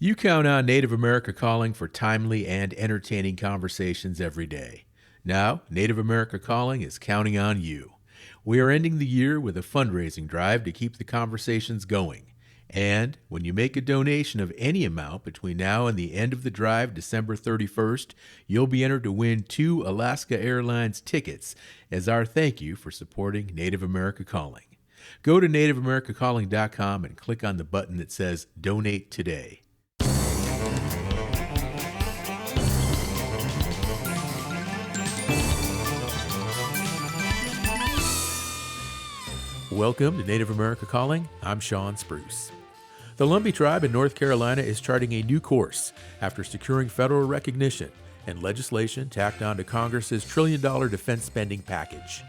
You count on Native America Calling for timely and entertaining conversations every day. Now, Native America Calling is counting on you. We are ending the year with a fundraising drive to keep the conversations going. And when you make a donation of any amount between now and the end of the drive, December 31st, you'll be entered to win 2 Alaska Airlines tickets as our thank you for supporting Native America Calling. Go to nativeamericacalling.com and click on the button that says Donate Today. Welcome to Native America Calling. I'm Sean Spruce. The Lumbee tribe in North Carolina is charting a new course after securing federal recognition and legislation tacked on to Congress's trillion-dollar defense spending package.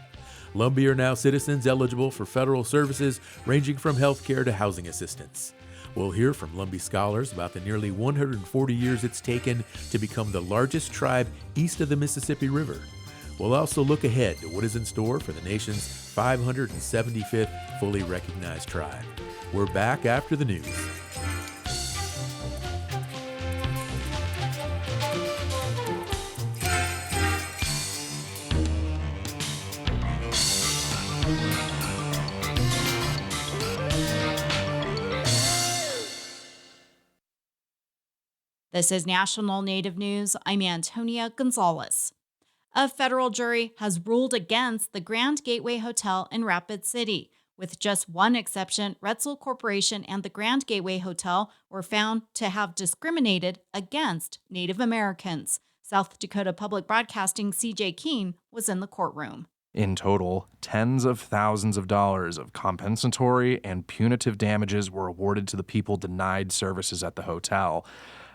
Lumbee are now citizens eligible for federal services ranging from health care to housing assistance. We'll hear from Lumbee scholars about the nearly 140 years it's taken to become the largest tribe east of the Mississippi River. We'll also look ahead to what is in store for the nation's 575th fully recognized tribe. We're back after the news. This is National Native News. I'm Antonia Gonzalez. A federal jury has ruled against the Grand Gateway Hotel in Rapid City. With just one exception, Retzel Corporation and the Grand Gateway Hotel were found to have discriminated against Native Americans. South Dakota Public Broadcasting CJ Keene was in the courtroom. In total, tens of thousands of dollars of compensatory and punitive damages were awarded to the people denied services at the hotel.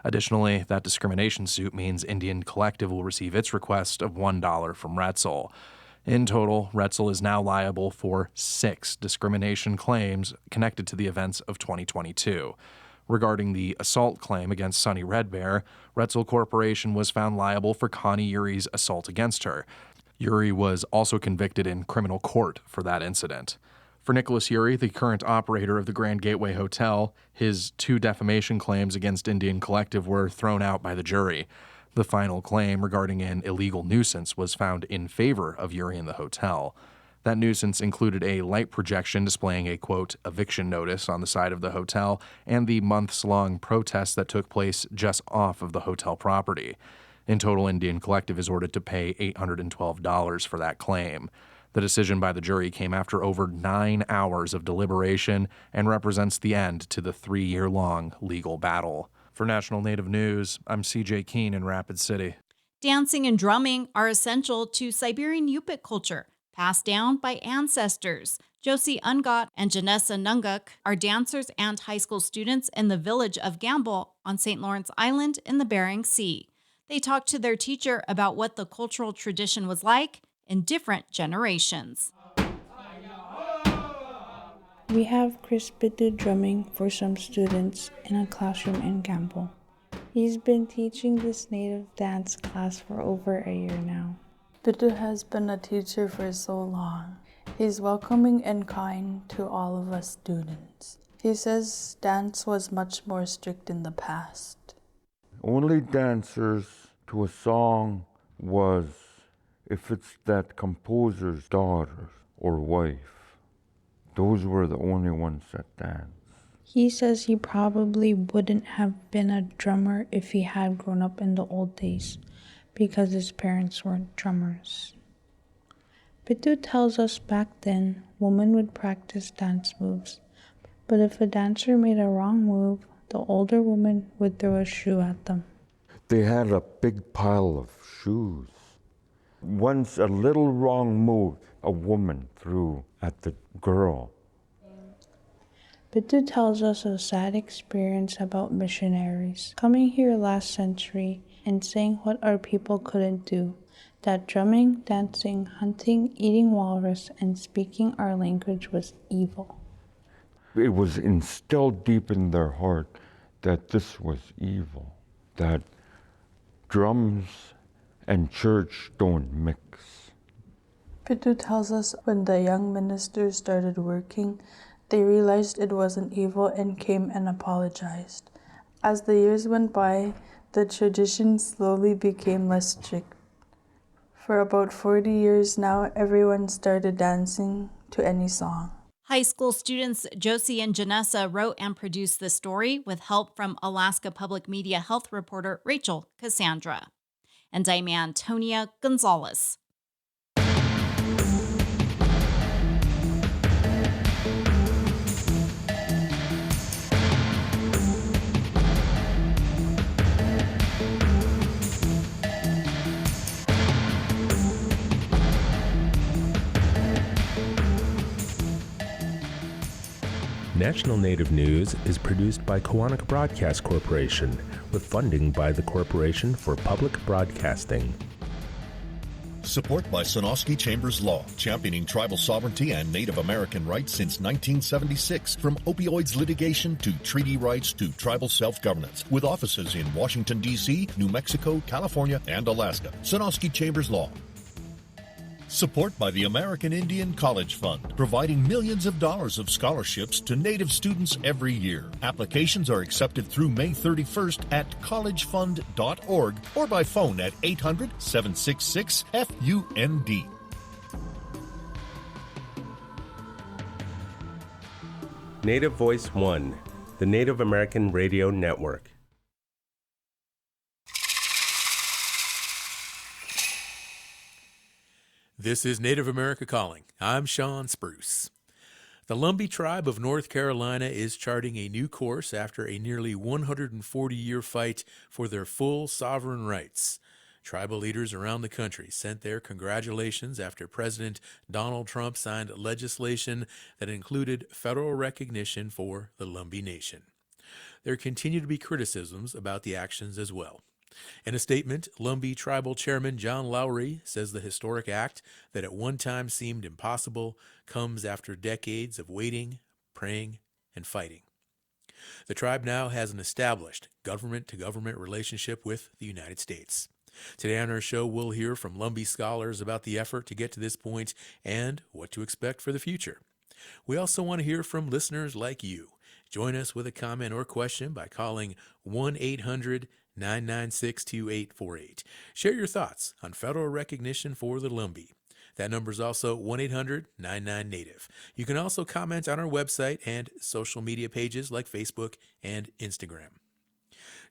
Additionally, that discrimination suit means Indian Collective will receive its request of $1 from Retzel. In total, Retzel is now liable for 6 discrimination claims connected to the events of 2022. Regarding the assault claim against Sonny Red Bear, Retzel Corporation was found liable for Connie Urie's assault against her. Urie was also convicted in criminal court for that incident. For Nicholas Urie, the current operator of the Grand Gateway Hotel, his 2 defamation claims against Indian Collective were thrown out by the jury. The final claim regarding an illegal nuisance was found in favor of Urie and the hotel. That nuisance included a light projection displaying a, quote, eviction notice on the side of the hotel and the months-long protest that took place just off of the hotel property. In total, Indian Collective is ordered to pay $812 for that claim. The decision by the jury came after over 9 hours of deliberation and represents the end to the 3-year-long legal battle. For National Native News, I'm CJ Keene in Rapid City. Dancing and drumming are essential to Siberian Yupik culture, passed down by ancestors. Josie Ungot and Janessa Nunguk are dancers and high school students in the village of Gamble on St. Lawrence Island in the Bering Sea. They talked to their teacher about what the cultural tradition was like in different generations. We have Chris Bidu drumming for some students in a classroom in Gamble. He's been teaching this native dance class for over a year now. Bidu has been a teacher for so long. He's welcoming and kind to all of us students. He says dance was much more strict in the past. Only dancers to a song was if it's that composer's daughter or wife. Those were the only ones that danced. He says he probably wouldn't have been a drummer if he had grown up in the old days because his parents weren't drummers. Bidu tells us back then, women would practice dance moves, but if a dancer made a wrong move, the older woman would throw a shoe at them. They had a big pile of shoes. Once a little wrong move, a woman threw at the girl. Bidu tells us a sad experience about missionaries coming here last century and saying what our people couldn't do, that drumming, dancing, hunting, eating walrus, and speaking our language was evil. It was instilled deep in their heart that this was evil, that drums and church don't mix. Bidu tells us when the young ministers started working, they realized it wasn't evil and came and apologized. As the years went by, the tradition slowly became less strict. For about 40 years now, everyone started dancing to any song. High school students Josie and Janessa wrote and produced the story with help from Alaska Public Media health reporter Rachel Cassandra. And I'm Antonia Gonzalez. National Native News is produced by Kawanak Broadcast Corporation with funding by the Corporation for Public Broadcasting. Support by Sonosky Chambers Law, championing tribal sovereignty and Native American rights since 1976. From opioids litigation to treaty rights to tribal self-governance. With offices in Washington, D.C., New Mexico, California, and Alaska. Sonosky Chambers Law. Support by the American Indian College Fund, providing millions of dollars of scholarships to Native students every year. Applications are accepted through May 31st at collegefund.org or by phone at 800-766-FUND. Native Voice One, the Native American Radio Network. This is Native America Calling. I'm Sean Spruce. The Lumbee tribe of North Carolina is charting a new course after a nearly 140-year fight for their full sovereign rights. Tribal leaders around the country sent their congratulations after President Donald Trump signed legislation that included federal recognition for the Lumbee Nation. There continue to be criticisms about the actions as well. In a statement, Lumbee Tribal Chairman John Lowry says the historic act that at one time seemed impossible comes after decades of waiting, praying, and fighting. The tribe now has an established government-to-government relationship with the United States. Today on our show, we'll hear from Lumbee scholars about the effort to get to this point and what to expect for the future. We also want to hear from listeners like you. Join us with a comment or question by calling 1-800-996-2848. Share your thoughts on federal recognition for the Lumbee. That number is also 1-800-99-NATIVE. You can also comment on our website and social media pages like Facebook and Instagram.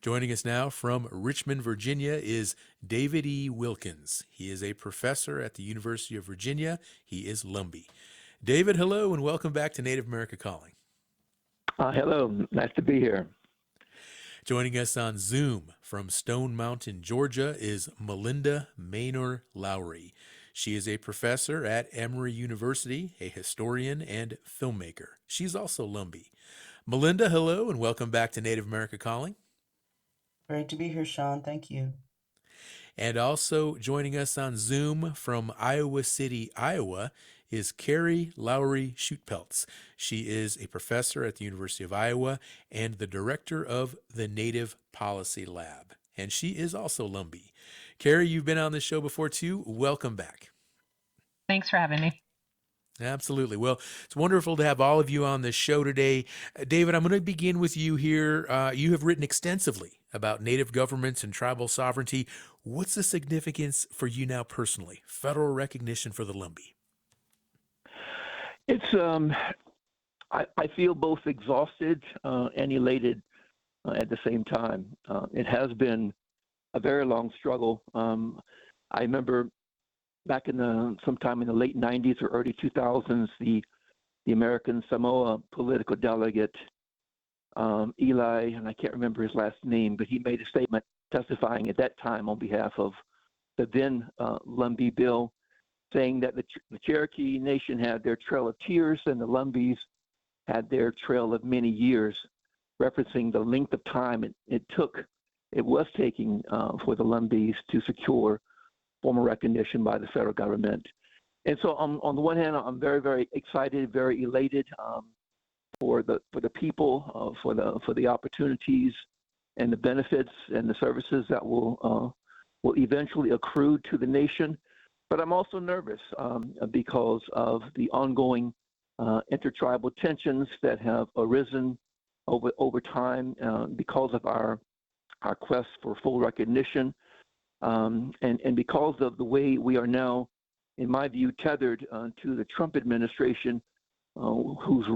Joining us now from Richmond, Virginia is David E. Wilkins. He is a professor at the University of Virginia. He is Lumbee. David, hello, and welcome back to Native America Calling. Hello, nice to be here. Joining us on Zoom from Stone Mountain, Georgia, is Melinda Maynor Lowry. She is a professor at Emory University, a historian and filmmaker. She's also Lumbee. Melinda, hello, and welcome back to Native America Calling. Great to be here, Sean. Thank you. And also joining us on Zoom from Iowa City, Iowa, is Carrie Lowry Schutpeltz. She is a professor at the University of Iowa and the director of the Native Policy Lab. And she is also Lumbee. Carrie, you've been on this show before too. Welcome back. Thanks for having me. Absolutely. Well, it's wonderful to have all of you on this show today. David, I'm going to begin with you here. You have written extensively about Native governments and tribal sovereignty. What's the significance for you now personally, federal recognition for the Lumbee? It's I feel both exhausted and elated at the same time. It has been a very long struggle. I remember back in sometime in the late 90s or early 2000s, the American Samoa political delegate, Eli, and I can't remember his last name, but he made a statement testifying at that time on behalf of the then Lumbee bill, saying that the Cherokee Nation had their trail of tears and the Lumbees had their trail of many years, referencing the length of time it was taking for the Lumbees to secure formal recognition by the federal government. And so on the one hand, I'm very, very excited, very elated for the people, for the opportunities and the benefits and the services that will eventually accrue to the nation. But I'm also nervous because of the ongoing intertribal tensions that have arisen over time because of our quest for full recognition, and because of the way we are now, in my view, tethered to the Trump administration, whose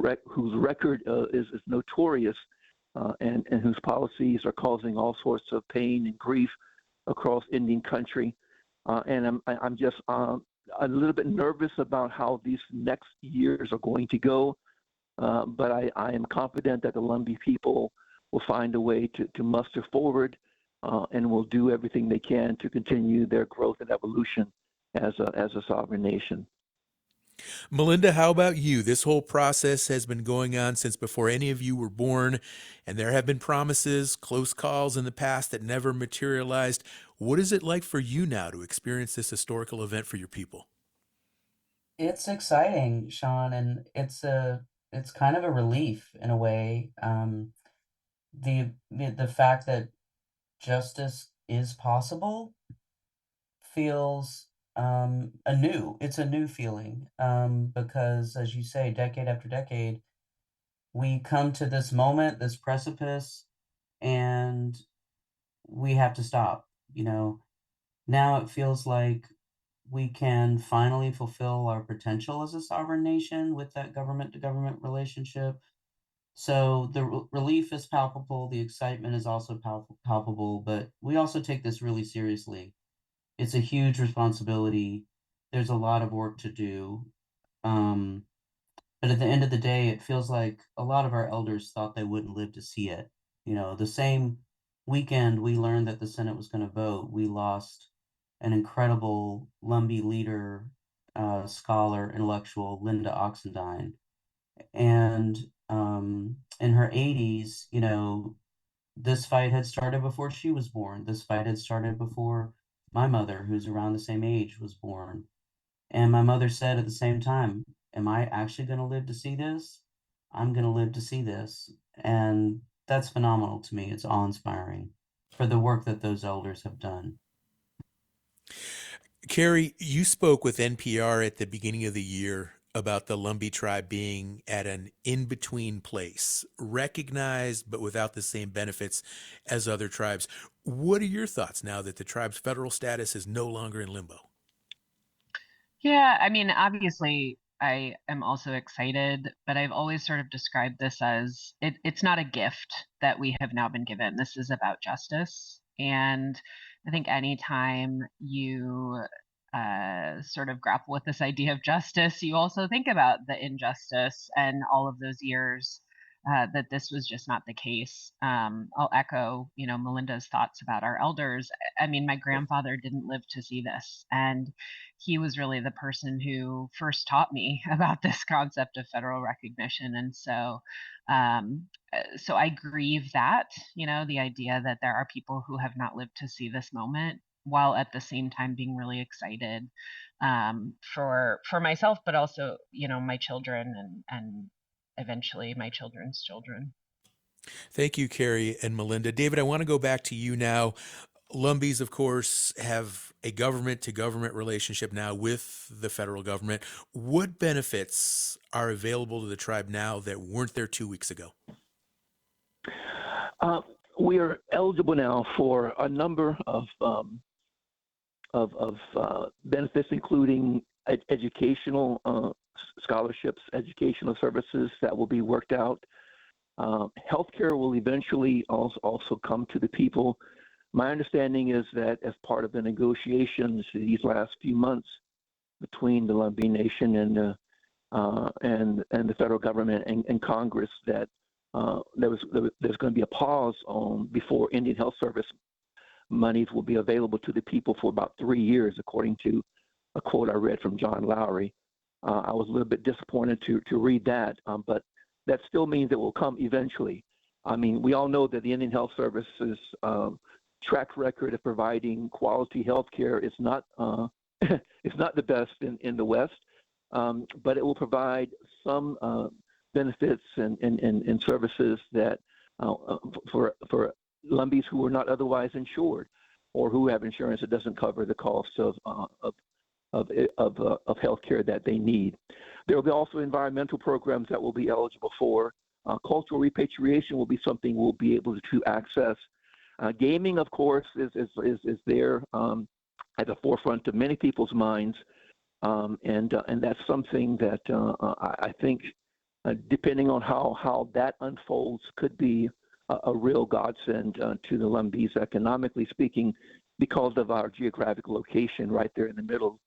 record is notorious, and whose policies are causing all sorts of pain and grief across Indian country. And I'm just a little bit nervous about how these next years are going to go. But I am confident that the Lumbee people will find a way to muster forward, and will do everything they can to continue their growth and evolution as a sovereign nation. Melinda, how about you? This whole process has been going on since before any of you were born, and there have been promises, close calls in the past that never materialized. What is it like for you now to experience this historical event for your people? It's exciting, Sean, and it's kind of a relief in a way. The fact that justice is possible feels it's a new feeling, because as you say, decade after decade, we come to this moment, this precipice, and we have to stop. Now it feels like we can finally fulfill our potential as a sovereign nation with that government to government relationship. So the relief is palpable, the excitement is also palpable, but we also take this really seriously. It's a huge responsibility. There's a lot of work to do. Um, but at the end of the day, it feels like a lot of our elders thought they wouldn't live to see it. The same weekend we learned that the Senate was going to vote, we lost an incredible Lumbee leader, scholar, intellectual, Linda Oxendine. And in her 80s, this fight had started before she was born. This fight had started before my mother, who's around the same age, was born. And my mother said at the same time, am I actually going to live to see this? I'm going to live to see this. And that's phenomenal to me. It's awe inspiring for the work that those elders have done. Carrie, you spoke with NPR at the beginning of the year about the Lumbee tribe being at an in-between place, recognized but without the same benefits as other tribes. What are your thoughts now that the tribe's federal status is no longer in limbo? Yeah, I mean, obviously, I am also excited, but I've always sort of described this as it's not a gift that we have now been given. This is about justice. And I think anytime you sort of grapple with this idea of justice, you also think about the injustice and all of those years that this was just not the case. I'll echo, Melinda's thoughts about our elders. I mean, my grandfather didn't live to see this, and he was really the person who first taught me about this concept of federal recognition. And so I grieve that, the idea that there are people who have not lived to see this moment, while at the same time being really excited for myself, but also, my children and eventually my children's children. Thank you, Carrie and Melinda. David, I want to go back to you now. Lumbees, of course, have a government to government relationship now with the federal government. What benefits are available to the tribe now that weren't there 2 weeks ago? We are eligible now for a number of benefits, including educational scholarships, educational services that will be worked out. Healthcare will eventually also come to the people. My understanding is that as part of the negotiations these last few months between the Lumbee Nation and the federal government and Congress, that there's going to be a pause before Indian Health Service monies will be available to the people for about 3 years, according to a quote I read from John Lowry. I was a little bit disappointed to read that, but that still means it will come eventually. I mean, we all know that the Indian Health Service's track record of providing quality health care is not it's not the best in the West, but it will provide some benefits and services that for Lumbees who are not otherwise insured, or who have insurance that doesn't cover the cost of health care that they need. There will be also environmental programs that will be eligible for. Cultural repatriation will be something we'll be able to access. Gaming, of course, is there at the forefront of many people's minds, and that's something that I think, depending on how that unfolds, could be a real godsend to the Lumbees, economically speaking, because of our geographic location right there in the middle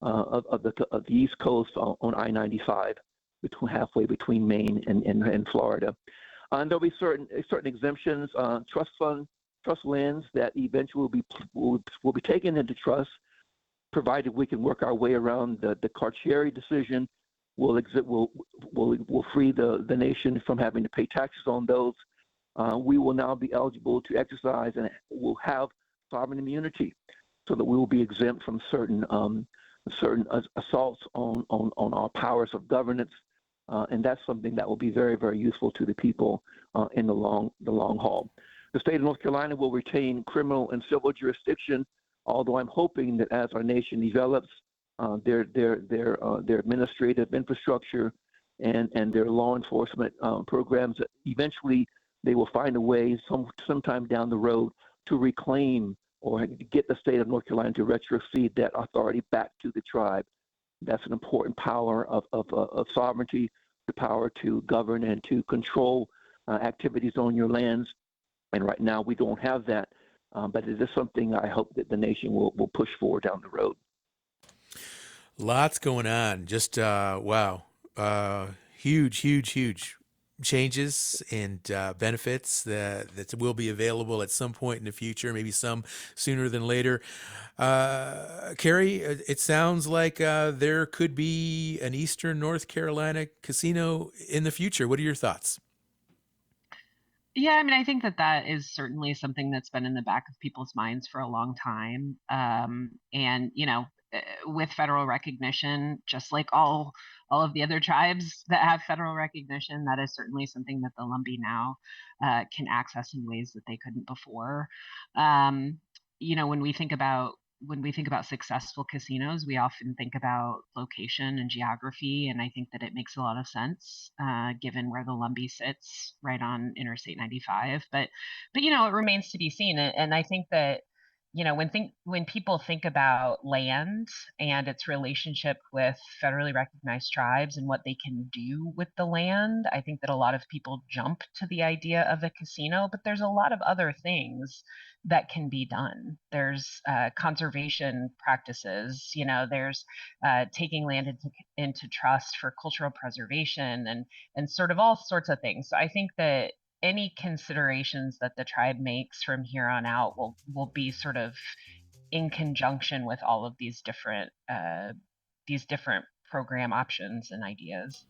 of the East Coast on I-95, halfway between Maine and Florida. And there'll be certain exemptions, trust lands that eventually will be taken into trust, provided we can work our way around the Carcieri decision. Will free the nation from having to pay taxes on those. We will now be eligible to exercise and will have sovereign immunity, so that we will be exempt from certain assaults on our powers of governance, and that's something that will be very, very useful to the people in the long haul. The state of North Carolina will retain criminal and civil jurisdiction, although I'm hoping that as our nation develops their administrative infrastructure and their law enforcement programs, that eventually they will find a way sometime down the road to reclaim or get the state of North Carolina to retrocede that authority back to the tribe. That's an important power of sovereignty, the power to govern and to control activities on your lands. And right now we don't have that, but it is something I hope that the nation will push forward down the road. Lots going on. Just wow, huge changes and benefits that will be available at some point in the future, maybe some sooner than later. Carrie, it sounds like there could be an Eastern North Carolina casino in the future. What are your thoughts? Yeah, I mean, I think that is certainly something that's been in the back of people's minds for a long time. And with federal recognition, just like all of the other tribes that have federal recognition, that is certainly something that the Lumbee now can access in ways that they couldn't before. When we think about successful casinos, we often think about location and geography, and I think that it makes a lot of sense given where the Lumbee sits right on Interstate 95. But it remains to be seen, and I think that when people think about land and its relationship with federally recognized tribes and what they can do with the land, I think that a lot of people jump to the idea of a casino, but there's a lot of other things that can be done. There's conservation practices, there's taking land into trust for cultural preservation and sort of all sorts of things. So I think that any considerations that the tribe makes from here on out will be sort of in conjunction with all of these different program options and ideas.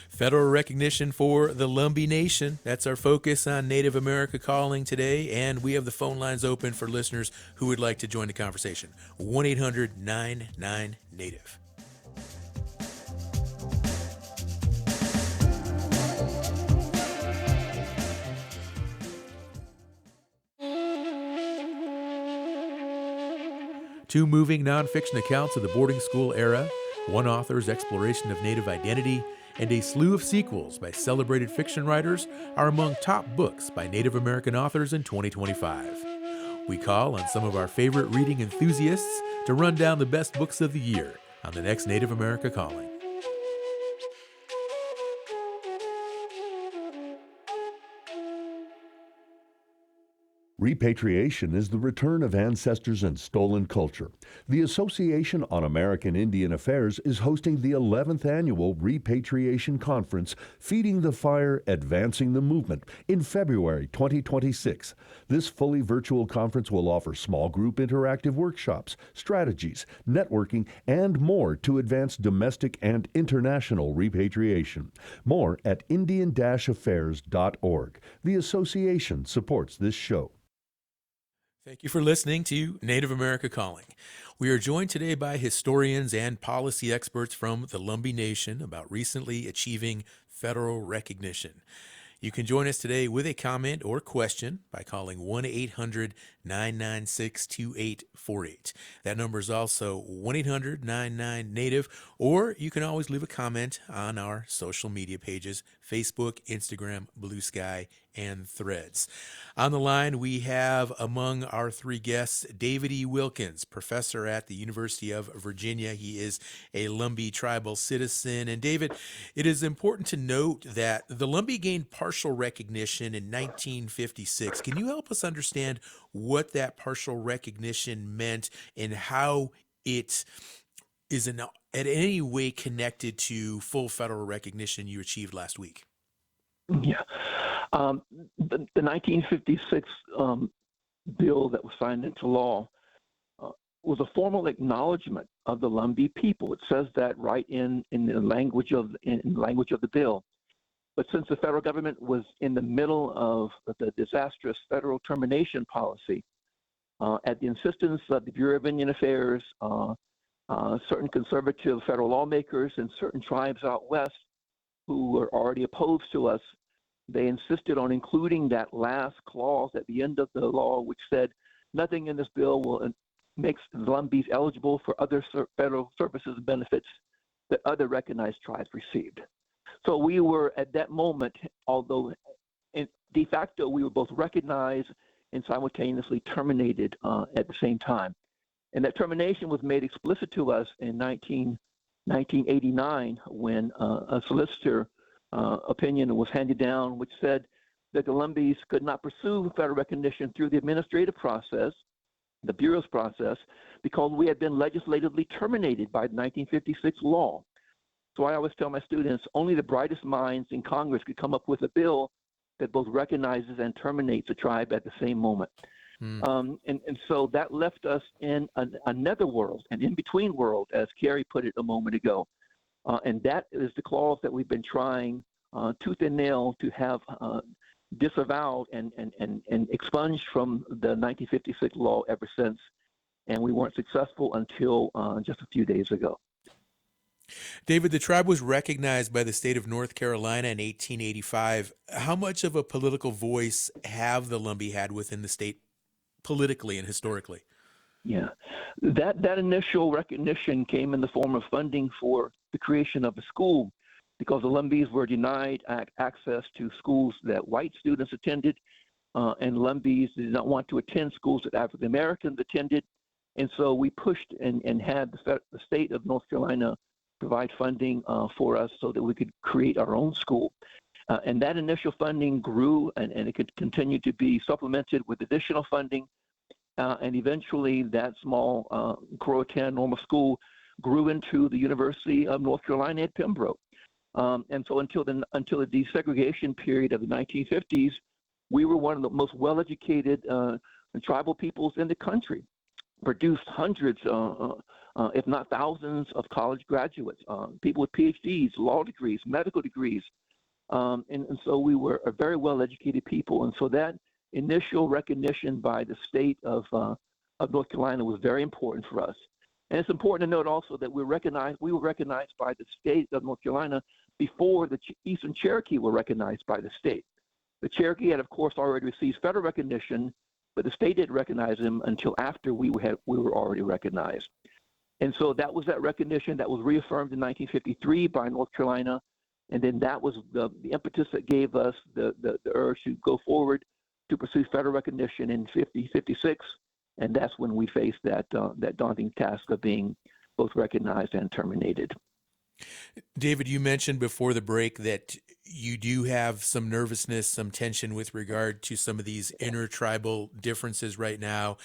Federal recognition for the Lumbee Nation. That's our focus on Native America Calling today, and we have the phone lines open for listeners who would like to join the conversation. 1-800-99-NATIVE. Two moving nonfiction accounts of the boarding school era, one author's exploration of Native identity, and a slew of sequels by celebrated fiction writers are among top books by Native American authors in 2025. We call on some of our favorite reading enthusiasts to run down the best books of the year on the next Native America Calling. Repatriation is the return of ancestors and stolen culture. The Association on American Indian Affairs is hosting the 11th annual Repatriation Conference, Feeding the Fire, Advancing the Movement, in February 2026. This fully virtual conference will offer small group interactive workshops, strategies, networking, and more to advance domestic and international repatriation. More at indian-affairs.org. The association supports this show. Thank you for listening to Native America Calling. We are joined today by historians and policy experts from the Lumbee Nation about recently achieving federal recognition. You can join us today with a comment or question by calling 1-800-996-2848. That number is also 1-800-99-NATIVE, or you can always leave a comment on our social media pages, Facebook, Instagram, Blue Sky, and Threads. On the line, we have among our three guests David E. Wilkins, professor at the University of Virginia. He is a Lumbee tribal citizen. And David, it is important to note that the Lumbee gained partial recognition in 1956. Can you help us understand what that partial recognition meant and how it is in any way connected to full federal recognition you achieved last week? Yeah. The 1956 bill that was signed into law was a formal acknowledgement of the Lumbee people. It says that right in the language of the bill. But since the federal government was in the middle of the disastrous federal termination policy, at the insistence of the Bureau of Indian Affairs, certain conservative federal lawmakers and certain tribes out west who were already opposed to us, they insisted on including that last clause at the end of the law, which said nothing in this bill will makes Lumbees eligible for other federal services and benefits that other recognized tribes received. So we were at that moment, although de facto we were both recognized and simultaneously terminated at the same time. And that termination was made explicit to us in 1989 when a solicitor opinion was handed down, which said that the Lumbees could not pursue federal recognition through the administrative process, the Bureau's process, because we had been legislatively terminated by the 1956 law. So I always tell my students, only the brightest minds in Congress could come up with a bill that both recognizes and terminates a tribe at the same moment. And so that left us in another world, an in-between world, as Carrie put it a moment ago. And that is the clause that we've been trying tooth and nail to have disavowed and expunged from the 1956 law ever since. And we weren't successful until just a few days ago. David, the tribe was recognized by the state of North Carolina in 1885. How much of a political voice have the Lumbee had within the state politically and historically? Yeah, that initial recognition came in the form of funding for the creation of a school, because the Lumbees were denied access to schools that white students attended, and Lumbees did not want to attend schools that African Americans attended. And so we pushed and had the state of North Carolina provide funding for us so that we could create our own school. And that initial funding grew, and it could continue to be supplemented with additional funding. And eventually that small Croatan normal school grew into the University of North Carolina at Pembroke. And so until the desegregation period of the 1950s, we were one of the most well-educated tribal peoples in the country, produced hundreds, if not thousands, of college graduates, people with PhDs, law degrees, medical degrees. And so we were a very well-educated people. And so that initial recognition by the state of North Carolina was very important for us. And it's important to note also that we were recognized by the state of North Carolina before the Eastern Cherokee were recognized by the state. The Cherokee had, of course, already received federal recognition, but the state didn't recognize them until after we were already recognized. And so that was that recognition that was reaffirmed in 1953 by North Carolina. And then that was the impetus that gave us the urge to go forward to pursue federal recognition in 1956. And that's when we faced that daunting task of being both recognized and terminated. David, you mentioned before the break that you do have some nervousness, some tension with regard to some of these intertribal differences right now.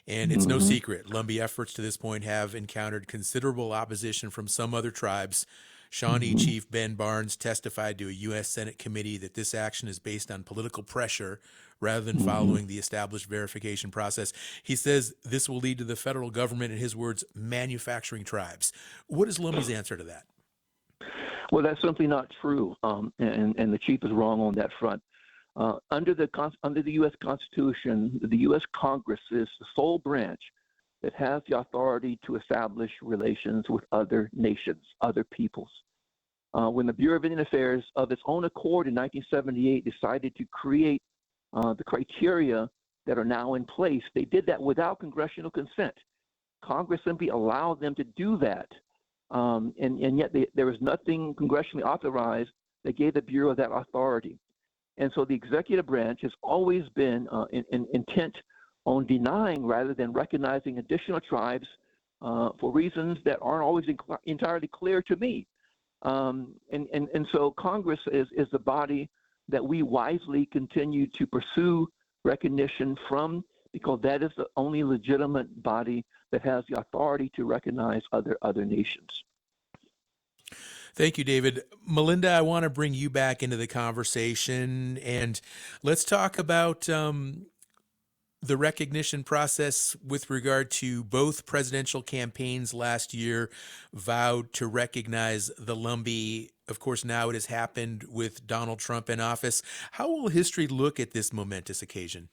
And it's no secret, Lumbee efforts to this point have encountered considerable opposition from some other tribes. Shawnee Chief Ben Barnes testified to a U.S. Senate committee that this action is based on political pressure rather than following the established verification process. He says this will lead to the federal government, in his words, manufacturing tribes. What is Lumbee's answer to that? Well, that's simply not true, and the chief is wrong on that front. Under the U.S. Constitution, the U.S. Congress is the sole branch that has the authority to establish relations with other nations, other peoples. when the Bureau of Indian Affairs, of its own accord in 1978, decided to create the criteria that are now in place, they did that without congressional consent. Congress simply allowed them to do that. And yet there was nothing congressionally authorized that gave the Bureau that authority. And so the executive branch has always been intent on denying rather than recognizing additional tribes for reasons that aren't always entirely clear to me. And so Congress is the body that we wisely continue to pursue recognition from, because that is the only legitimate body that has the authority to recognize other nations. Thank you, David. Melinda, I want to bring you back into the conversation, and let's talk about the recognition process with regard to both presidential campaigns last year vowed to recognize the Lumbee. Of course, now it has happened with Donald Trump in office. How will history look at this momentous occasion?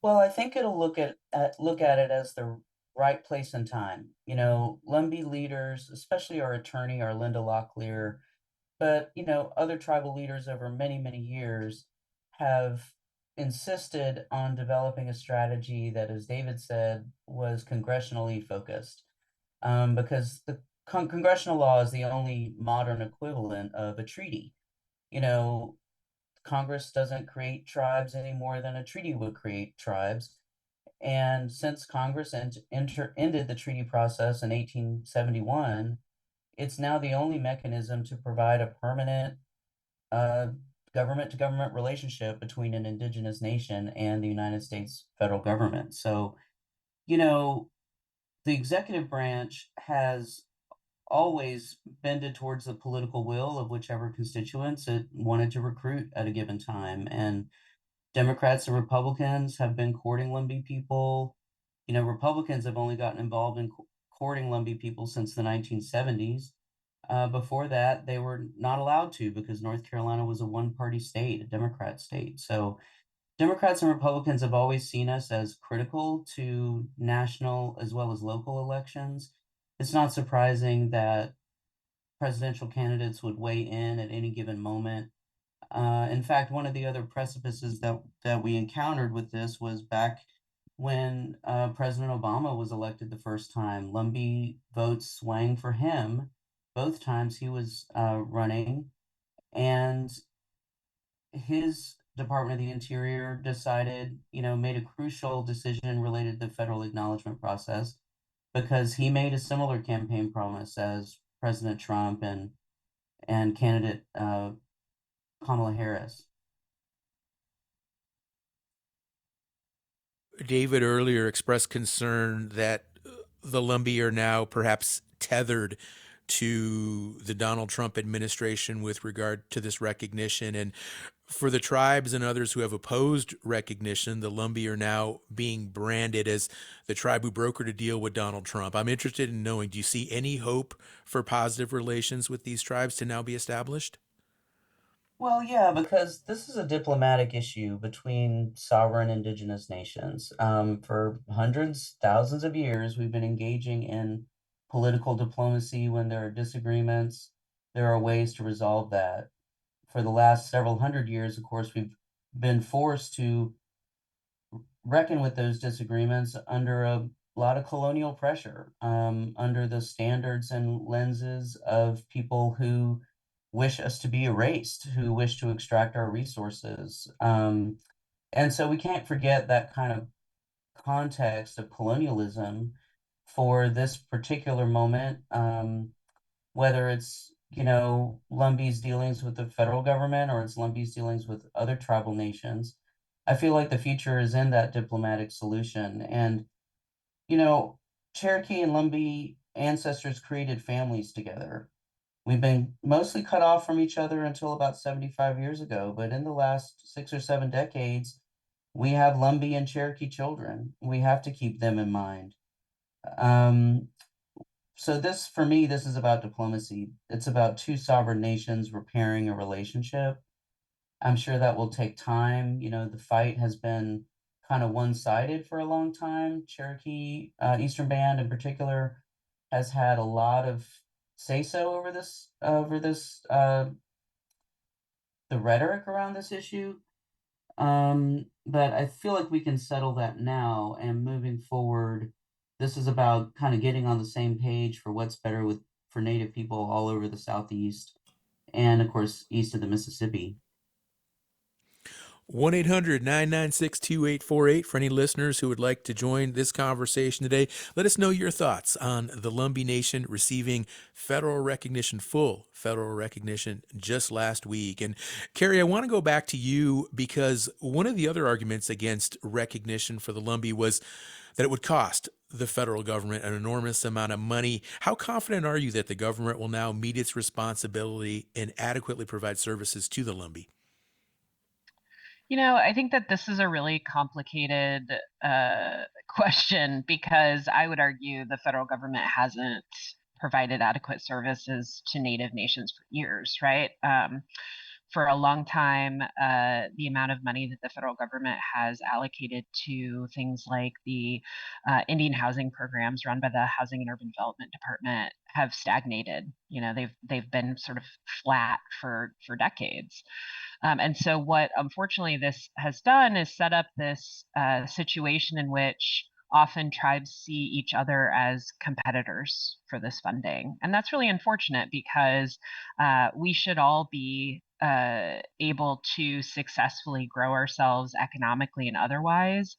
Well, I think it'll look at it as the right place and time. You know, Lumbee leaders, especially our attorney, Linda Locklear, but other tribal leaders over many, many years have insisted on developing a strategy that, as David said, was congressionally focused. Because the congressional law is the only modern equivalent of a treaty. You know, Congress doesn't create tribes any more than a treaty would create tribes. And since Congress ended the treaty process in 1871, it's now the only mechanism to provide a permanent uh, government to government relationship between an indigenous nation and the United States federal government. So, you know, the executive branch has always bended towards the political will of whichever constituents it wanted to recruit at a given time. And Democrats and Republicans have been courting Lumbee people. Republicans have only gotten involved in courting Lumbee people since the 1970s. Before that, they were not allowed to because North Carolina was a one-party state, a Democrat state. So Democrats and Republicans have always seen us as critical to national as well as local elections. It's not surprising that presidential candidates would weigh in at any given moment. In fact, one of the other precipices that we encountered with this was back when President Obama was elected the first time. Lumbee votes swang for him both times he was running, and his Department of the Interior decided, made a crucial decision related to the federal acknowledgement process because he made a similar campaign promise as President Trump and candidate Kamala Harris. David earlier expressed concern that the Lumbee are now perhaps tethered to the Donald Trump administration with regard to this recognition. And for the tribes and others who have opposed recognition, the Lumbee are now being branded as the tribe who brokered a deal with Donald Trump. I'm interested in knowing, do you see any hope for positive relations with these tribes to now be established? Well, yeah, because this is a diplomatic issue between sovereign indigenous nations. For hundreds, thousands of years, we've been engaging in political diplomacy when there are disagreements. There are ways to resolve that. For the last several hundred years, of course, we've been forced to reckon with those disagreements under a lot of colonial pressure, under the standards and lenses of people who wish us to be erased, who wish to extract our resources. And so we can't forget that kind of context of colonialism for this particular moment, whether it's, Lumbee's dealings with the federal government or it's Lumbee's dealings with other tribal nations. I feel like the future is in that diplomatic solution. And, you know, Cherokee and Lumbee ancestors created families together. We've been mostly cut off from each other until about 75 years ago, but in the last 6 or 7 decades, we have Lumbee and Cherokee children. We have to keep them in mind. Um, so this, for me, this is about diplomacy. It's about two sovereign nations repairing a relationship. I'm sure that will take time. The fight has been kind of one-sided for a long time. Cherokee, Eastern Band in particular, has had a lot of say so over this the rhetoric around this issue. But I feel like we can settle that now, and moving forward, this is about kind of getting on the same page for what's better for Native people all over the Southeast and, of course, east of the Mississippi. 1-800-996-2848 for any listeners who would like to join this conversation today. Let us know your thoughts on the Lumbee Nation receiving federal recognition, full federal recognition just last week. And Carrie, I want to go back to you because one of the other arguments against recognition for the Lumbee was that it would cost the federal government an enormous amount of money. How confident are you that the government will now meet its responsibility and adequately provide services to the Lumbee? I think that this is a really complicated question because I would argue the federal government hasn't provided adequate services to Native nations for years, right? For a long time, the amount of money that the federal government has allocated to things like the Indian housing programs run by the Housing and Urban Development Department have stagnated. They've been sort of flat for decades. And so, what unfortunately this has done is set up this situation in which often tribes see each other as competitors for this funding. And that's really unfortunate because we should all be able to successfully grow ourselves economically and otherwise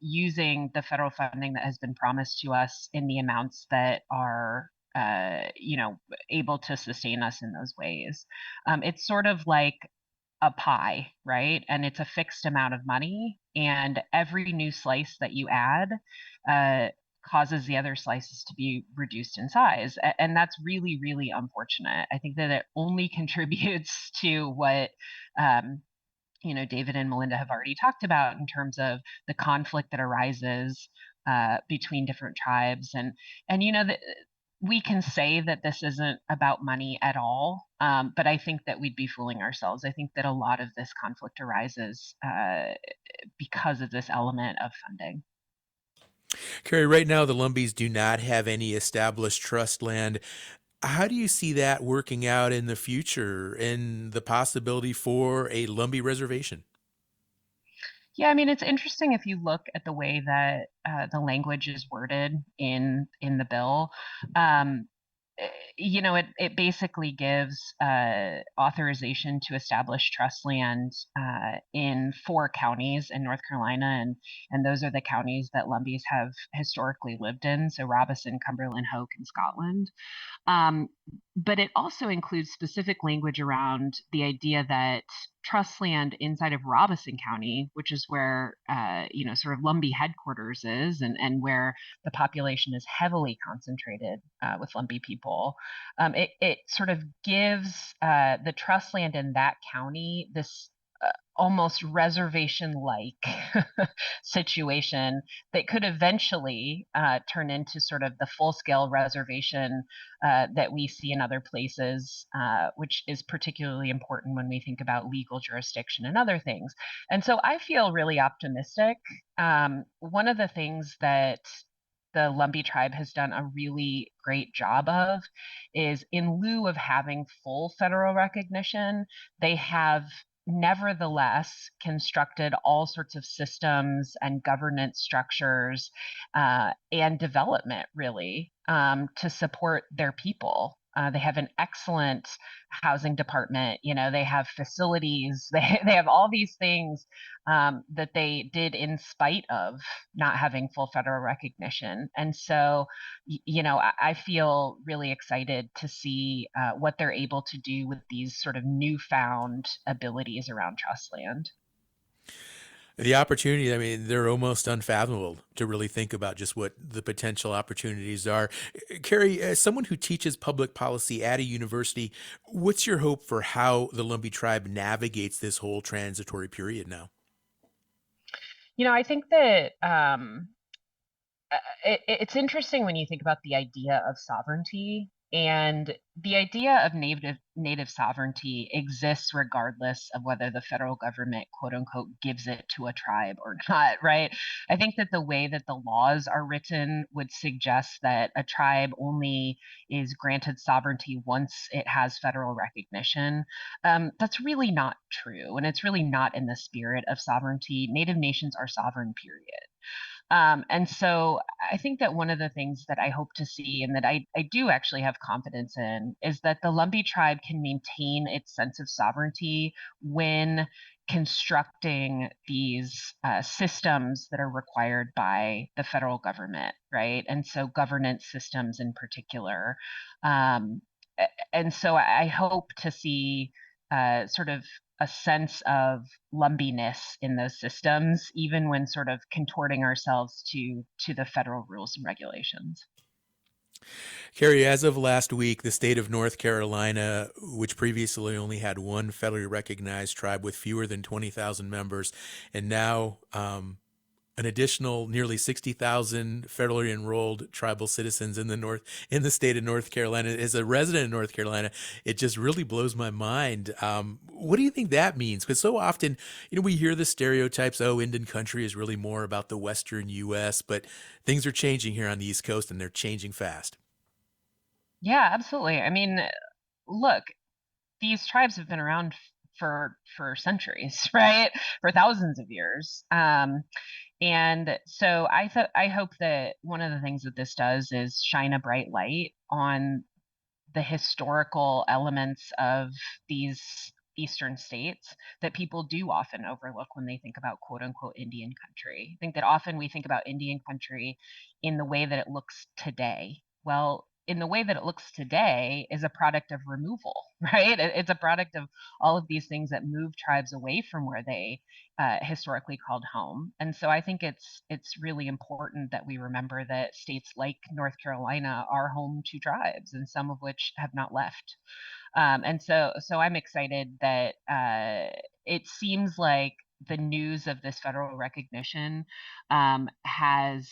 using the federal funding that has been promised to us in the amounts that are able to sustain us in those ways. It's sort of like a pie, right? And it's a fixed amount of money, and every new slice that you add causes the other slices to be reduced in size. And that's really, really unfortunate. I think that it only contributes to what David and Melinda have already talked about in terms of the conflict that arises between different tribes. And we can say that this isn't about money at all, but I think that we'd be fooling ourselves. I think that a lot of this conflict arises because of this element of funding. Carrie, right now the Lumbees do not have any established trust land. How do you see that working out in the future and the possibility for a Lumbee reservation? Yeah, I mean, it's interesting if you look at the way that the language is worded in the bill. Um, it basically gives authorization to establish trust land in 4 counties in North Carolina, and those are the counties that Lumbees have historically lived in, so Robeson, Cumberland, Hoke, and Scotland. Um, but it also includes specific language around the idea that trust land inside of Robeson County, which is where sort of Lumbee headquarters is, and where the population is heavily concentrated with Lumbee people. It sort of gives the trust land in that county this almost reservation-like situation that could eventually turn into sort of the full-scale reservation that we see in other places, which is particularly important when we think about legal jurisdiction and other things. And so I feel really optimistic. One of the things that the Lumbee tribe has done a really great job of is, in lieu of having full federal recognition, they have nevertheless constructed all sorts of systems and governance structures and development, really, to support their people. They have an excellent housing department. They have facilities. They have all these things that they did in spite of not having full federal recognition. And so, I feel really excited to see what they're able to do with these sort of newfound abilities around trust land. The opportunity, I mean, they're almost unfathomable to really think about just what the potential opportunities are. Carrie, as someone who teaches public policy at a university, what's your hope for how the Lumbee tribe navigates this whole transitory period now? I think that it's interesting when you think about the idea of sovereignty And the idea of native sovereignty exists regardless of whether the federal government, quote unquote, gives it to a tribe or not, right? I think that the way that the laws are written would suggest that a tribe only is granted sovereignty once it has federal recognition. That's really not true, and it's really not in the spirit of sovereignty. Native nations are sovereign, period. And so I think that one of the things that I hope to see and that I do actually have confidence in is that the Lumbee tribe can maintain its sense of sovereignty when constructing these systems that are required by the federal government, right? And so governance systems in particular. Um, and so I hope to see sort of a sense of lumbiness in those systems, even when sort of contorting ourselves to the federal rules and regulations. Carrie, as of last week, the state of North Carolina, which previously only had one federally recognized tribe with fewer than 20,000 members, and now an additional nearly 60,000 federally enrolled tribal citizens in the state of North Carolina. As a resident of North Carolina, it just really blows my mind. What do you think that means? Because so often, we hear the stereotypes, oh, Indian country is really more about the Western U.S., but things are changing here on the East Coast, and they're changing fast. Yeah, absolutely. I mean, look, these tribes have been around for centuries, right? For thousands of years. And so I hope that one of the things that this does is shine a bright light on the historical elements of these eastern states that people do often overlook when they think about quote unquote Indian country. I think that often we think about Indian country in the way that it looks today. Well, in the way that it looks today is a product of removal, right? It's a product of all of these things that move tribes away from where they historically called home. And so I think it's really important that we remember that states like North Carolina are home to tribes, and some of which have not left. And so I'm excited that it seems like the news of this federal recognition has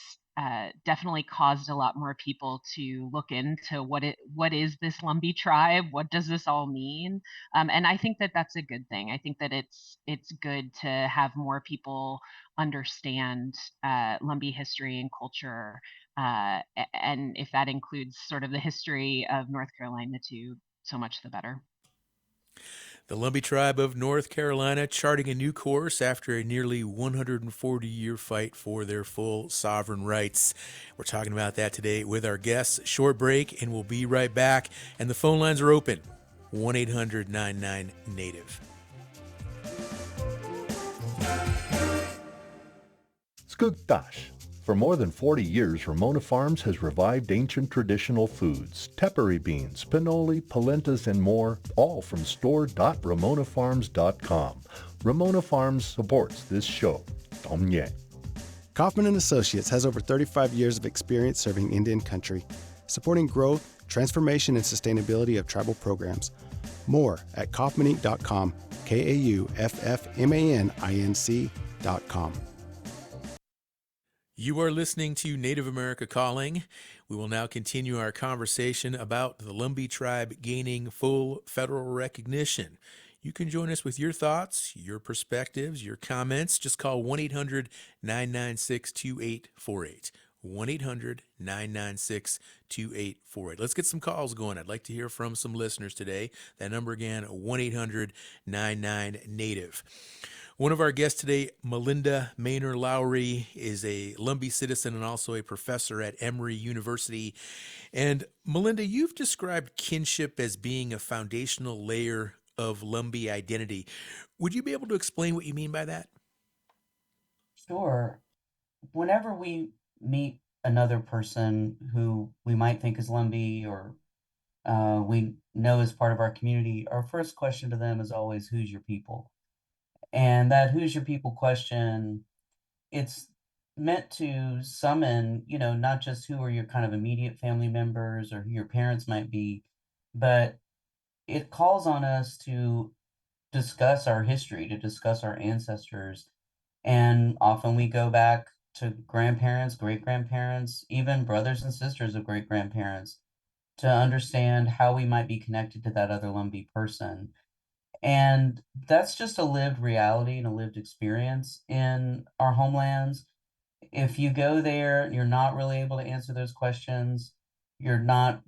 definitely caused a lot more people to look into what is this Lumbee tribe? What does this all mean? And I think that that's a good thing. I think that it's good to have more people understand Lumbee history and culture, and if that includes sort of the history of North Carolina too, so much the better. The Lumbee tribe of North Carolina charting a new course after a nearly 140-year fight for their full sovereign rights. We're talking about that today with our guests. Short break, and we'll be right back. And the phone lines are open. 1-800-99-NATIVE. Skugtash. For more than 40 years, Ramona Farms has revived ancient traditional foods, tepary beans, pinoli, polentas, and more, all from store.ramonafarms.com. Ramona Farms supports this show. Tom Kaufman & Associates has over 35 years of experience serving Indian country, supporting growth, transformation, and sustainability of tribal programs. More at kaufmaninc.com, KAUFFMANINC.com. You are listening to Native America Calling. We will now continue our conversation about the Lumbee tribe gaining full federal recognition. You can join us with your thoughts, your perspectives, your comments. Just call 1-800-996-2848. 1-800-996-2848. Let's get some calls going. I'd like to hear from some listeners today. That number again, 1-800-99-NATIVE. One of our guests today, Melinda Maynor Lowry, is a Lumbee citizen and also a professor at Emory University. And Melinda, you've described kinship as being a foundational layer of Lumbee identity. Would you be able to explain what you mean by that? Sure. Whenever we meet another person who we might think is Lumbee or we know is part of our community, our first question to them is always, who's your people? And that who's your people question, it's meant to summon, not just who are your kind of immediate family members or who your parents might be, but it calls on us to discuss our history, to discuss our ancestors. And often we go back to grandparents, great grandparents, even brothers and sisters of great grandparents. to understand how we might be connected to that other Lumbee person. And that's just a lived reality and a lived experience in our homelands. If you go there, you're not really able to answer those questions. You're not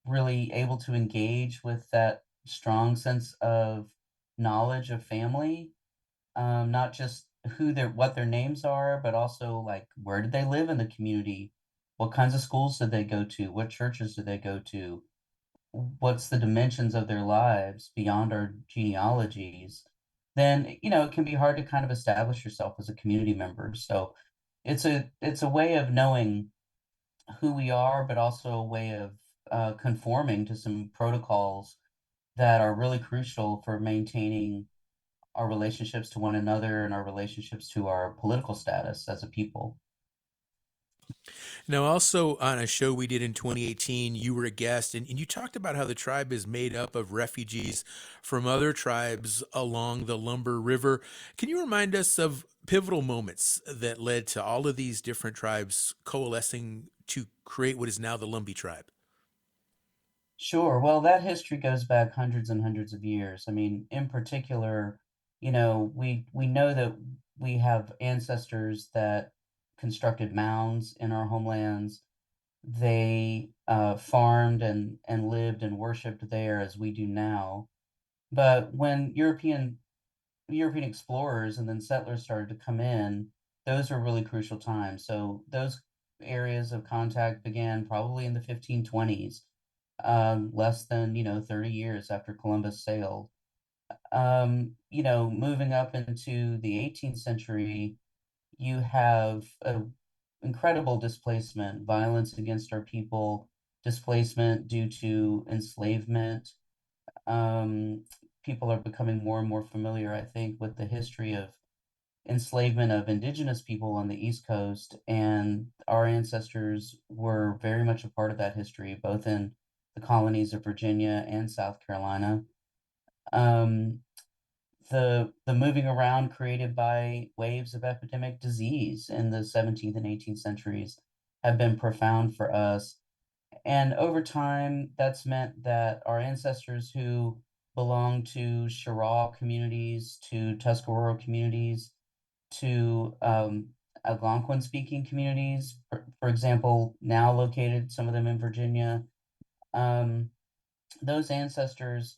really able to engage with that strong sense of knowledge of family, not just what their names are, but also like where did they live in the community, what kinds of schools did they go to, what churches did they go to, what's the dimensions of their lives beyond our genealogies. Then it can be hard to kind of establish yourself as a community member. So it's a way of knowing who we are, but also a way of conforming to some protocols that are really crucial for maintaining our relationships to one another and our relationships to our political status as a people. Now, also on a show we did in 2018, you were a guest, and you talked about how the tribe is made up of refugees from other tribes along the Lumber River. Can you remind us of pivotal moments that led to all of these different tribes coalescing to create what is now the Lumbee tribe? Sure. Well, that history goes back hundreds and hundreds of years. I mean, in particular, we know that we have ancestors that constructed mounds in our homelands. They farmed and lived and worshipped there as we do now. But when European explorers and then settlers started to come in, those were really crucial times. So those areas of contact began probably in the 1520s, less than 30 years after Columbus sailed. Moving up into the 18th century, you have a incredible displacement, violence against our people, displacement due to enslavement. Um, People are becoming more and more familiar, I think, with the history of enslavement of indigenous people on the East Coast, and our ancestors were very much a part of that history, both in the colonies of Virginia and South Carolina. Um, the moving around created by waves of epidemic disease in the 17th and 18th centuries have been profound for us. And over time, that's meant that our ancestors who belong to Chirac communities, to Tuscarora communities, to Algonquin speaking communities, for example, now located, some of them in Virginia, um, those ancestors,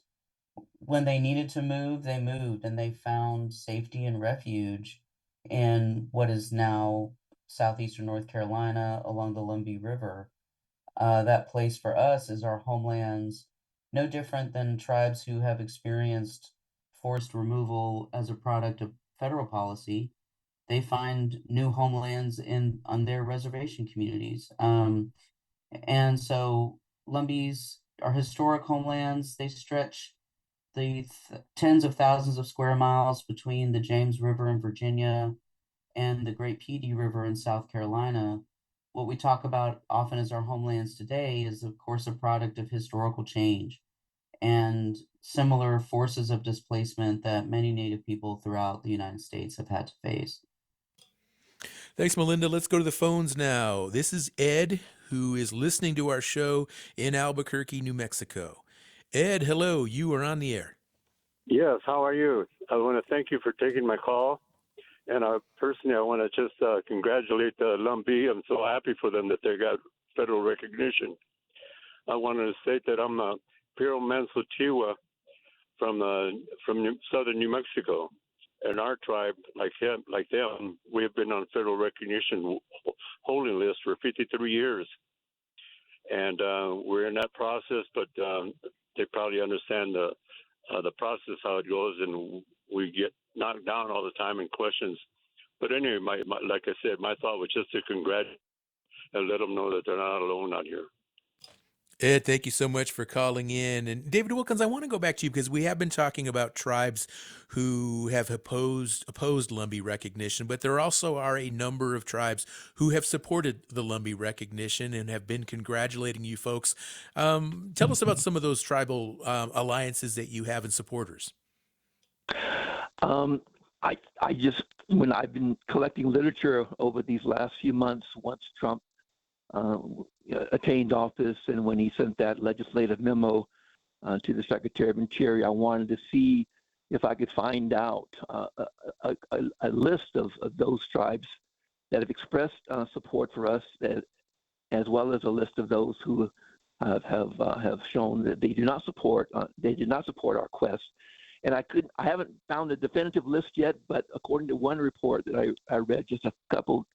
when they needed to move, they moved and they found safety and refuge in what is now southeastern North Carolina along the Lumbee River. That place for us is our homelands, no different than tribes who have experienced forced removal as a product of federal policy. They find new homelands on their reservation communities. And so Lumbees are historic homelands. They stretch the tens of thousands of square miles between the James River in Virginia and the Great Petee River in South Carolina. What we talk about often as our homelands today is, of course, a product of historical change and similar forces of displacement that many Native people throughout the United States have had to face. Thanks, Melinda. Let's go to the phones now. This is Ed, who is listening to our show in Albuquerque, New Mexico. Ed, hello. You are on the air. Yes, how are you? I want to thank you for taking my call. And personally, I want to just congratulate Lumbee. I'm so happy for them that they got federal recognition. I wanted to state that I'm a Piro Manso Chiwa from southern New Mexico. And our tribe, like them, we have been on federal recognition holding list for 53 years. And we're in that process, but they probably understand the process, how it goes, and we get knocked down all the time in questions. But anyway, like I said, my thought was just to congratulate and let them know that they're not alone out here. Ed, thank you so much for calling in. And David Wilkins, I want to go back to you because we have been talking about tribes who have opposed Lumbee recognition, but there also are a number of tribes who have supported the Lumbee recognition and have been congratulating you folks. Tell us about some of those tribal alliances that you have and supporters. When I've been collecting literature over these last few months, once Trump attained office and when he sent that legislative memo to the Secretary of Interior, I wanted to see if I could find out a list of those tribes that have expressed support for us, as well as a list of those who have shown that they did not support our quest. And I haven't found a definitive list yet, but according to one report that I read just a couple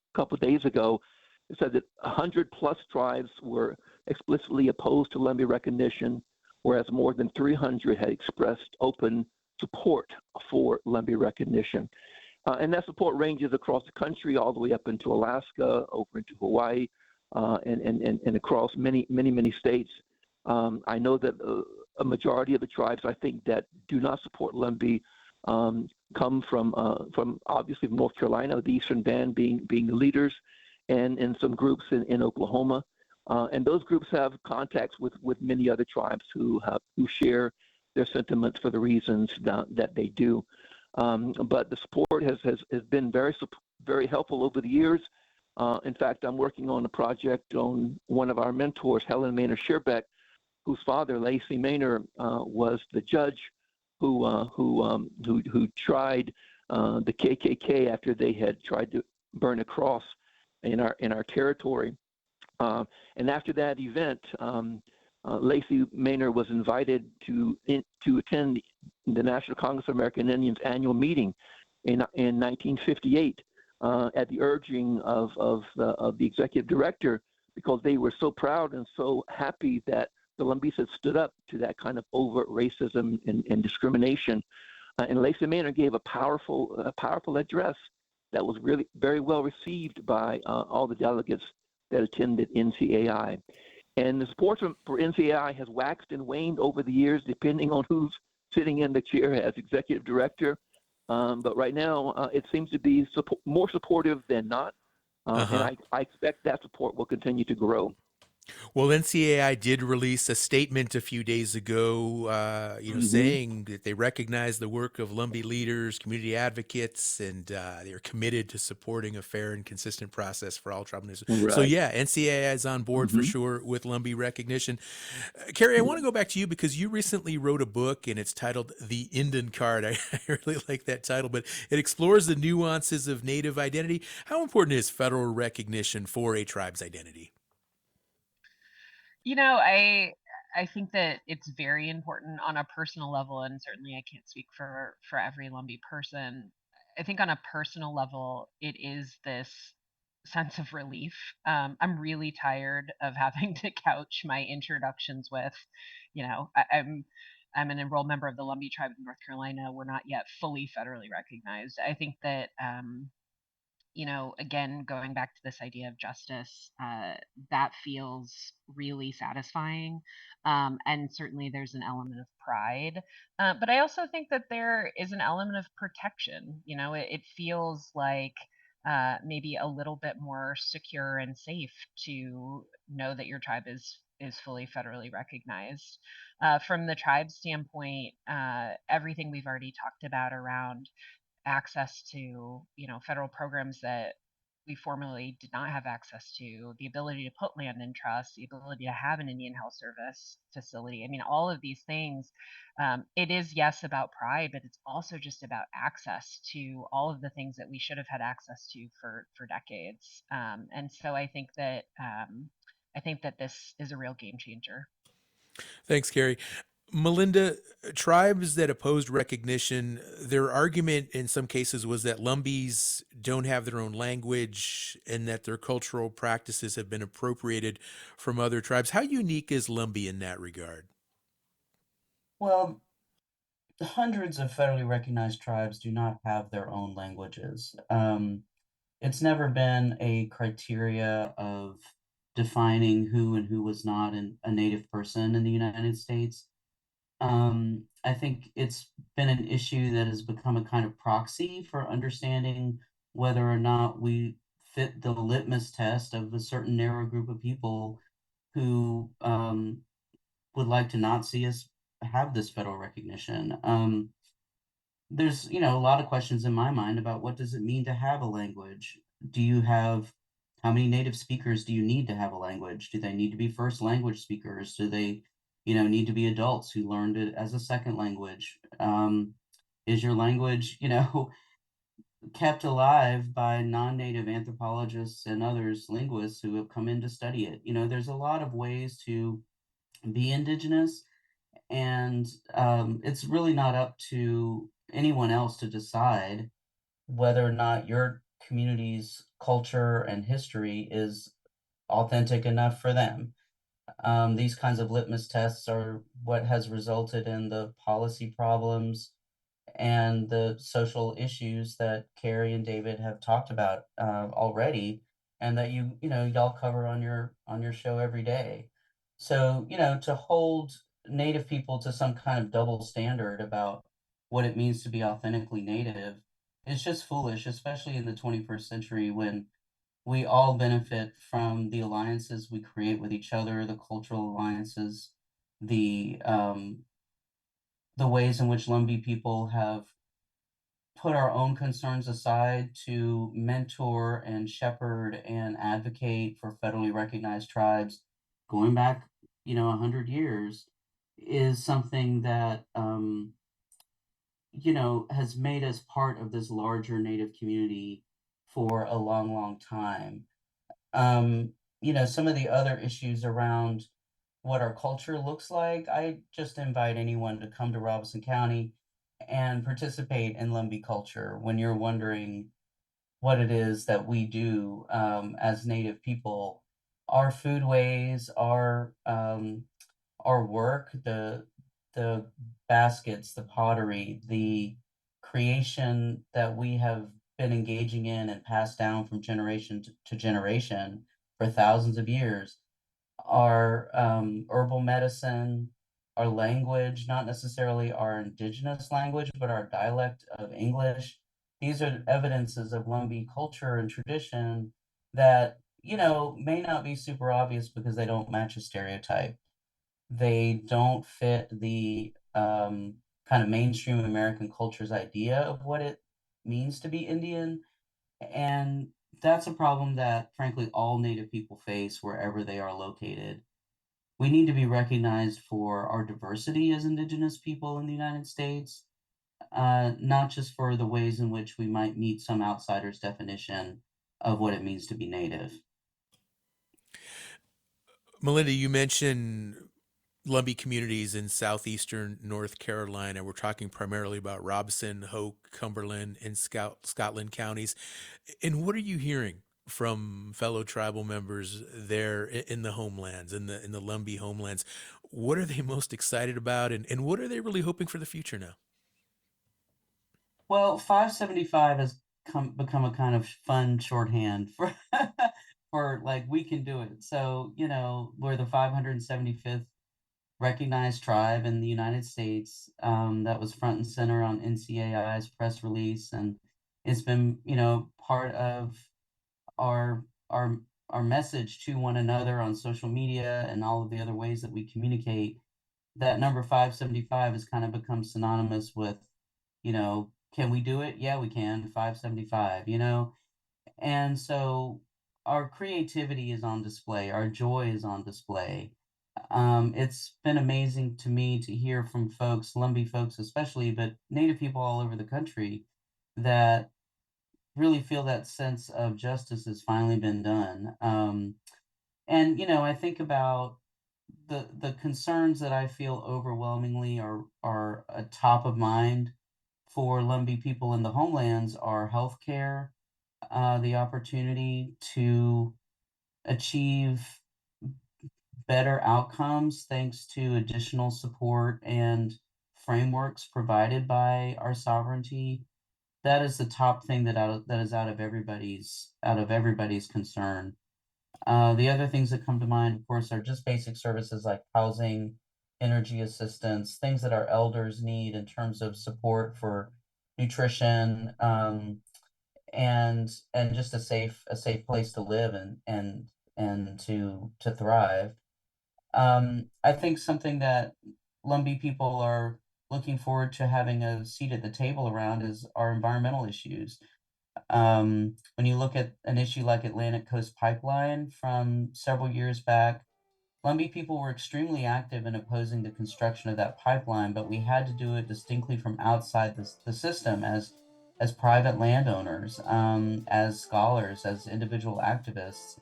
days ago, it said that 100 plus tribes were explicitly opposed to Lumbee recognition, whereas more than 300 had expressed open support for Lumbee recognition. And that support ranges across the country, all the way up into Alaska, over into Hawaii, and across many states. I know that a majority of the tribes, I think, that do not support Lumbee come from obviously North Carolina, the Eastern Band being the leaders, and some groups in Oklahoma. And those groups have contacts with many other tribes who share their sentiments for the reasons that they do. But the support has been very helpful over the years. In fact, I'm working on a project on one of our mentors, Helen Maynor Shearbeck, whose father, Lacey Maynor, was the judge who tried the KKK after they had tried to burn a cross in our territory. And after that event, Lacey Maynor was invited to attend the National Congress of American Indians annual meeting in 1958 at the urging of the executive director, because they were so proud and so happy that the Lumbees had stood up to that kind of overt racism and discrimination. And Lacey Maynor gave a powerful address that was really very well received by all the delegates that attended NCAI. And the support for NCAI has waxed and waned over the years, depending on who's sitting in the chair as executive director. But right now, it seems to be more supportive than not. And I expect that support will continue to grow. Well, NCAI did release a statement a few days ago, saying that they recognize the work of Lumbee leaders, community advocates, and they are committed to supporting a fair and consistent process for all tribal nations. Right. So, yeah, NCAI is on board for sure with Lumbee recognition. Carrie, I want to go back to you because you recently wrote a book and it's titled The Indian Card. I really like that title, but it explores the nuances of Native identity. How important is federal recognition for a tribe's identity? I think that it's very important on a personal level, and certainly I can't speak for every Lumbee person. I think on a personal level, it is this sense of relief. I'm really tired of having to couch my introductions with, I'm an enrolled member of the Lumbee tribe of North Carolina. We're not yet fully federally recognized. I think that again, going back to this idea of justice, that feels really satisfying. And certainly there's an element of pride. But I also think that there is an element of protection. It feels like maybe a little bit more secure and safe to know that your tribe is fully federally recognized. From the tribe standpoint, everything we've already talked about around access to federal programs that we formerly did not have access to, the ability to put land in trust, the ability to have an Indian Health Service facility. I mean, all of these things, it is, yes, about pride, but it's also just about access to all of the things that we should have had access to for decades. And so I think that this is a real game changer. Thanks, Carrie. Melinda, tribes that opposed recognition, their argument in some cases was that Lumbees don't have their own language and that their cultural practices have been appropriated from other tribes. How unique is Lumbee in that regard? Well, hundreds of federally recognized tribes do not have their own languages. It's never been a criteria of defining who and who was not a Native person in the United States. I think it's been an issue that has become a kind of proxy for understanding whether or not we fit the litmus test of a certain narrow group of people who would like to not see us have this federal recognition. There's, a lot of questions in my mind about what does it mean to have a language? Do you have How many native speakers do you need to have a language? Do they need to be first language speakers? Do they, need to be adults who learned it as a second language? Is your language, kept alive by non-native anthropologists and others, linguists who have come in to study it? There's a lot of ways to be indigenous, and it's really not up to anyone else to decide whether or not your community's culture and history is authentic enough for them. These kinds of litmus tests are what has resulted in the policy problems and the social issues that Carrie and David have talked about already, and that y'all cover on your show every day. So to hold Native people to some kind of double standard about what it means to be authentically Native is just foolish, especially in the 21st century when we all benefit from the alliances we create with each other, the cultural alliances, the um, the ways in which Lumbee people have put our own concerns aside to mentor and shepherd and advocate for federally recognized tribes going back, 100 years is something that, has made us part of this larger Native community for a long, long time. Some of the other issues around what our culture looks like, I just invite anyone to come to Robeson County and participate in Lumbee culture when you're wondering what it is that we do as Native people. Our foodways, our work, the baskets, the pottery, the creation that we have been engaging in and passed down from generation to generation for thousands of years, our herbal medicine, our language, not necessarily our indigenous language, but our dialect of English. These are evidences of Lumbee culture and tradition that, may not be super obvious because they don't match a stereotype. They don't fit the kind of mainstream American culture's idea of what it means to be Indian. And that's a problem that, frankly, all Native people face wherever they are located. We need to be recognized for our diversity as Indigenous people in the United States, not just for the ways in which we might meet some outsider's definition of what it means to be Native. Melinda, you mentioned Lumbee communities in southeastern North Carolina. We're talking primarily about Robeson, Hoke, Cumberland, and Scotland counties. And what are you hearing from fellow tribal members there in the homelands, in the Lumbee homelands? What are they most excited about, and what are they really hoping for the future now? Well, 575 has become a kind of fun shorthand for for like we can do it. So, we're the 575th recognized tribe in the United States. That was front and center on NCAI's press release, and it's been, part of our our our message to one another on social media and all of the other ways that we communicate. That number 575 has kind of become synonymous with, can we do it? Yeah, we can. 575, And so our creativity is on display, our joy is on display. It's been amazing to me to hear from folks, Lumbee folks especially, but Native people all over the country that really feel that sense of justice has finally been done. And I think about the concerns that I feel overwhelmingly are top of mind for Lumbee people in the homelands are healthcare, the opportunity to achieve better outcomes thanks to additional support and frameworks provided by our sovereignty. That is the top thing that is out of everybody's concern. The other things that come to mind, of course, are just basic services like housing, energy assistance, things that our elders need in terms of support for nutrition, and just a safe place to live and to thrive. I think something that Lumbee people are looking forward to having a seat at the table around is our environmental issues. When you look at an issue like Atlantic Coast Pipeline from several years back, Lumbee people were extremely active in opposing the construction of that pipeline, but we had to do it distinctly from outside the system as private landowners, as scholars, as individual activists.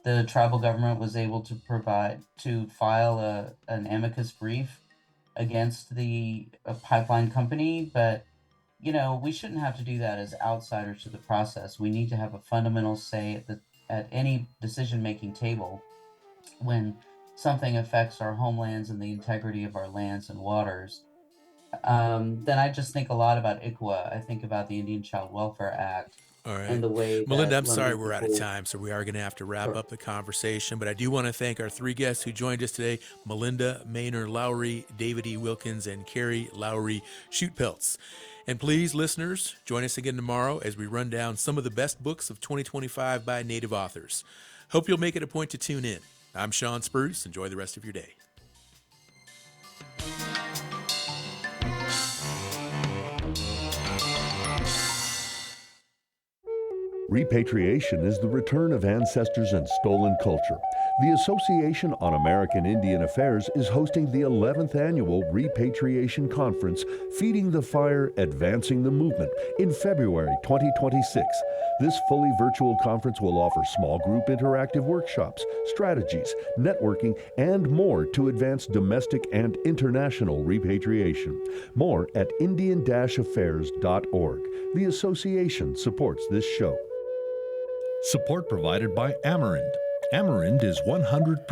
The tribal government was able to file an amicus brief against the pipeline company, but we shouldn't have to do that as outsiders to the process. We need to have a fundamental say at any decision-making table when something affects our homelands and the integrity of our lands and waters. Then I just think a lot about ICWA. I think about the Indian Child Welfare Act All right. and the way Melinda, that I'm sorry Lumbee we're out of people. time, so we are going to have to wrap Sure. up the conversation. But I do want to thank our three guests who joined us today, Melinda Maynor Lowry, David E. Wilkins, and Carrie Lowry Shootpelts. And please, listeners, join us again tomorrow as we run down some of the best books of 2025 by Native authors. Hope you'll make it a point to tune in. I'm Sean Spruce. Enjoy the rest of your day. Repatriation is the return of ancestors and stolen culture. The Association on American Indian Affairs is hosting the 11th annual Repatriation Conference, Feeding the Fire, Advancing the Movement, in February 2026. This fully virtual conference will offer small group interactive workshops, strategies, networking, and more to advance domestic and international repatriation. More at indian-affairs.org. The association supports this show. Support provided by Amerind. Amerind is 100%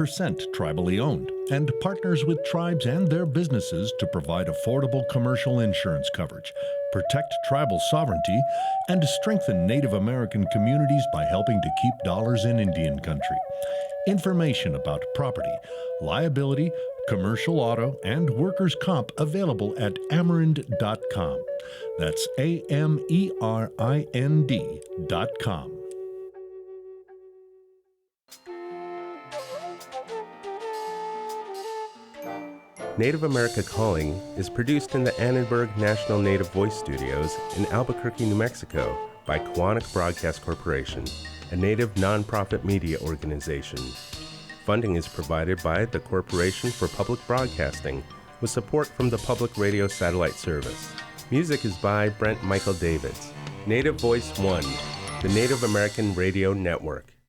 tribally owned and partners with tribes and their businesses to provide affordable commercial insurance coverage, protect tribal sovereignty, and strengthen Native American communities by helping to keep dollars in Indian country. Information about property, liability, commercial auto, and workers' comp available at amerind.com. That's AMERIND.com. Native America Calling is produced in the Annenberg National Native Voice Studios in Albuquerque, New Mexico by Quantic Broadcast Corporation, a Native nonprofit media organization. Funding is provided by the Corporation for Public Broadcasting with support from the Public Radio Satellite Service. Music is by Brent Michael Davids. Native Voice One, the Native American Radio Network.